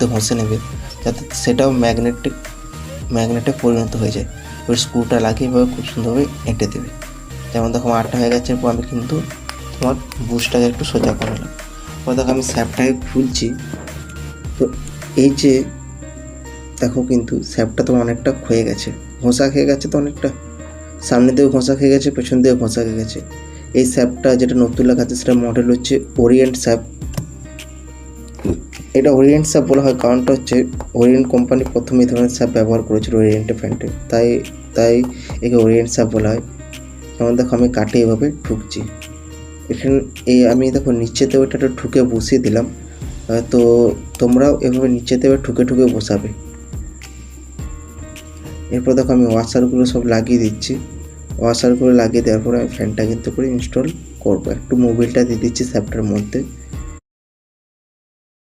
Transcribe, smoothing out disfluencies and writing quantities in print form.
মধ্যে ঘষে নেবে, যাতে সেটাও ম্যাগনেটে পরিণত হয়ে যায়। ওই স্ক্রুটা লাগিয়ে এভাবে খুব সুন্দরভাবে এঁটে দেবে। যেমন দেখো আমার আটটা হয়ে গেছে, এরপর আমি কিন্তু তোমার বুশটাকে একটু সোজা করে নিলাম। এবার দেখো আমি স্যাপটাকে খুলছি, তো এই যে দেখো কিন্তু স্যাপটা তো অনেকটা ক্ষয়ে গেছে, ঘষা খেয়ে গেছে, তো অনেকটা সামনে দিয়েও ঘষা খেয়ে গেছে, পেছন দিয়েও ঘষা খেয়ে গেছে। এই স্যাপটা যেটা নতুন লেখা আছে সেটা মডেল হচ্ছে ওরিয়েন্ট স্যাপ। এটা ওরিয়েন্ট স্যাপ বলা হয় কারণটা হচ্ছে ওরিয়েন্ট কোম্পানি প্রথমে এই ধরনের স্যাপ ব্যবহার করেছিল ওরিয়েন্টে প্যান্টে, তাই একে ওরিয়েন্ট স্যাপ বলা হয়। যেমন দেখো আমি কাটে এভাবে ঠুকছি, এখানে আমি দেখো নিচেতেও এটা ঠুকে বসিয়ে দিলাম। তো তোমরাও এভাবে নিচেতে ঠুকে ঠুকে বসাবে। এরপর দেখো আমি ওয়াশারগুলো সব লাগিয়ে দিচ্ছি। ওয়াশারগুলো লাগিয়ে দেওয়ার পর আমি ফ্যানটা কিন্তু করে ইনস্টল করবো। একটু মোবিলটা দিয়ে দিচ্ছি স্যাপটার মধ্যে।